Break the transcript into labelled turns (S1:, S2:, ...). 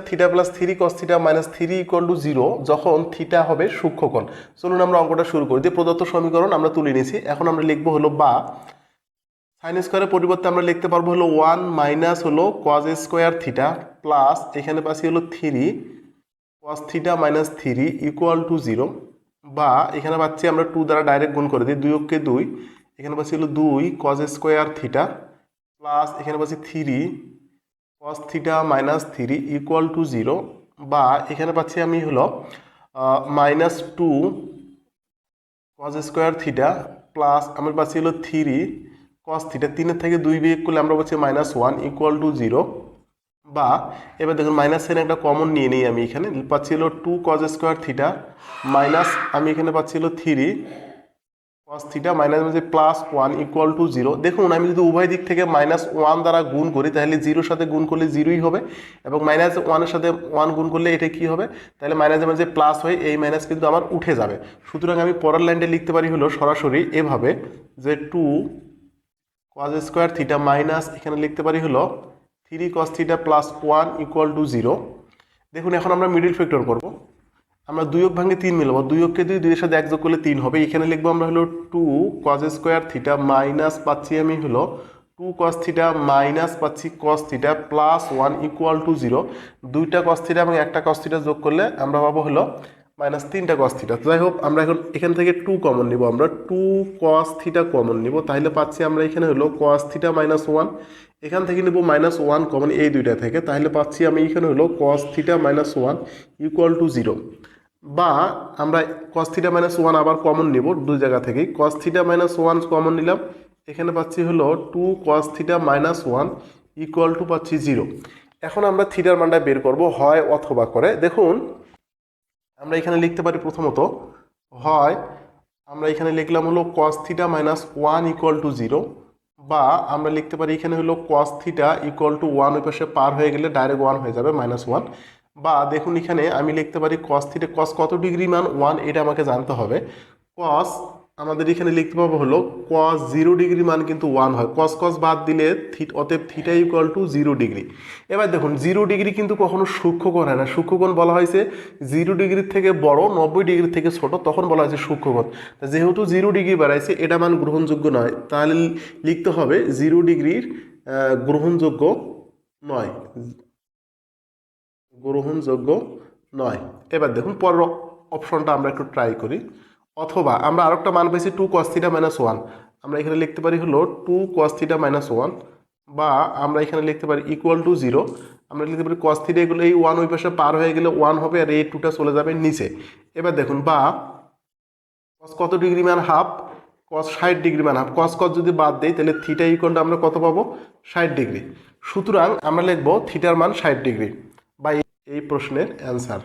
S1: Theta plus 3 cos theta minus 3 equal to 0 যখন theta হবে সূক্ষ্মকোণ। চলুন আমরা অঙ্কটা শুরু করি। দিয়ে প্রদত্ত সমীকরণ আমরা তুলে নিয়েছি। এখন আমরা লিখবো হলো বা সাইন স্কোয়ারের পরিবর্তে আমরা লিখতে পারবো হলো 1 মাইনাস হলো কজ স্কোয়ার থিটা প্লাস এখানে পাচ্ছি হলো 3 cos theta minus 3 equal to 0, বা এখানে পাচ্ছি আমরা 2 দ্বারা ডাইরেক্ট গুণ করে দিই, 2 কে 2, এখানে পাচ্ছি হলো 2 কজ স্কোয়ার থিটা প্লাস এখানে পাচ্ছি 3 cos theta minus 3 equal to 0, বা এখানে পাচ্ছি আমি হলো minus 2 cos square theta plus আমার পাচ্ছি হলো 3 কস থিটা, 3-এর থেকে 2 বিয়োগ করলে আমরা পাচ্ছি -1 ইকুয়াল টু 0, বা এবার দেখুন মাইনাস সাইন একটা কমন নিয়ে নিই, আমি এখানে পাচ্ছি হলো 2 কজ স্কোয়ার থিটা মাইনাস আমি এখানে পাচ্ছি হলো 3 cos theta minus +1 equal to 0। দেখুন আমি যদি উভয় দিক থেকে -1 দ্বারা গুণ করি তাহলে 0-র সাথে গুণ করলে 0ই হবে, এবং -1-এর সাথে 1 গুণ করলে এটা কি হবে, তাহলে মাইনাসে মাঝে প্লাস হয়ে এই মাইনাস কিন্তু আমার উঠে যাবে। সুতরাং আমি পরের লাইনটা লিখতে পারি হলো সরাসরি এভাবে যে 2 কজ স্কোয়ার থিটা মাইনাস এখানে লিখতে পারি হলো 3 কস থিটা +1 ইকুয়াল টু 0। দেখুন এখন আমরা মিডিল ফ্যাক্টর করব। আমরা 2 ভাঙে 3 মিলাবো, 2 কে 2, 2 এর সাথে 1 যোগ করলে 3 হবে। এখানে লিখবো আমরা হলো 2 কজ স্কোয়ার থিটা মাইনাস পাচ্ছি আমি হলো 2 কস থিটা মাইনাস পাচ্ছি কস থিটা +1 ইকুয়াল টু 0। 2টা কস থিটা এবং একটা কস থিটা যোগ করলে আমরা পাবো হলো -3টা কস থিটা। যাই হোক আমরা এখন এখান থেকে 2 কমন নিব, আমরা 2 কস থিটা কমন নিব, তাহলে পাচ্ছি আমরা এখানে হলো কস থিটা -1, এখান থেকে নেব -1 কমন এই দুইটা থেকে, তাহলে পাচ্ছি আমি এখানে হলো কস থিটা -1 ইকুয়াল টু 0, বা আমরা কস থিটা -1 আবার কমন নেব দুই জায়গা থেকেই, কস থিটা -1 কমন নিলাম, এখানে পাচ্ছি হলো 2 কস থিটা -1 ইকুয়াল টু পাচ্ছি 0। এখন আমরা থিটার মানটা বের করব হয় অথবা করে। দেখুন আমরা এখানে লিখতে পারি প্রথমত হয় আমরা এখানে লিখলাম হলো কস থিটা -1 ইকুয়াল টু 0, বা আমরা লিখতে পারি এখানে হলো কস থিটা ইকুয়াল টু 1, ওই পাশে পার হয়ে গেলে ডাইরেক্ট 1 হয়ে যাবে -1, বা দেখুন এখানে আমি লিখতে পারি কস থিটা, কস কত ডিগ্রি মান 1 এটা আমাকে জানতে হবে। কস আমাদের এখানে লিখতে পাবো হলো কস 0 ডিগ্রি মান কিন্তু 1 হয়, কস কস বাদ দিলে অতএব থিটা ইকুয়াল টু 0 ডিগ্রি। এবার দেখুন 0 ডিগ্রি কিন্তু কখনো সূক্ষ্মকোণ হয় না, সূক্ষ্মকোণ বলা হয়েছে 0 ডিগ্রির থেকে বড় 90 ডিগ্রি থেকে ছোট, তখন বলা হয়েছে সূক্ষ্মকোণ। যেহেতু 0 ডিগ্রি বাড়াইছে এটা মান গ্রহণযোগ্য নয়, তাহলে লিখতে হবে 0 ডিগ্রির গ্রহণযোগ্য নয়, গ্রহণযোগ্য নয়। এবার দেখুন পরের অপশনটা আমরা একটু ট্রাই করি। অথবা আমরা আরেকটা মান পেয়েছি 2 cos থিটা -1, আমরা এখানে লিখতে পারি হলো 2 cos থিটা -1, বা আমরা এখানে লিখতে পারি ইকুয়াল টু 0, আমরা লিখতে পারি cos থিটা এগুলো এই 1 ওই পাশে পার হয়ে গেলে 1 হবে, আর এই 2টা চলে যাবে নিচে। এবার দেখুন বা cos কত ডিগ্রি মান হাফ, cos 60 ডিগ্রি মান হাফ, cos cos যদি বাদ দেই তাহলে থিটা ইকুয়াল টু আমরা কত পাবো 60 ডিগ্রি। সুতরাং আমরা লিখবো থিটার মান 60 ডিগ্রি, বা এই প্রশ্নের অ্যান্সার।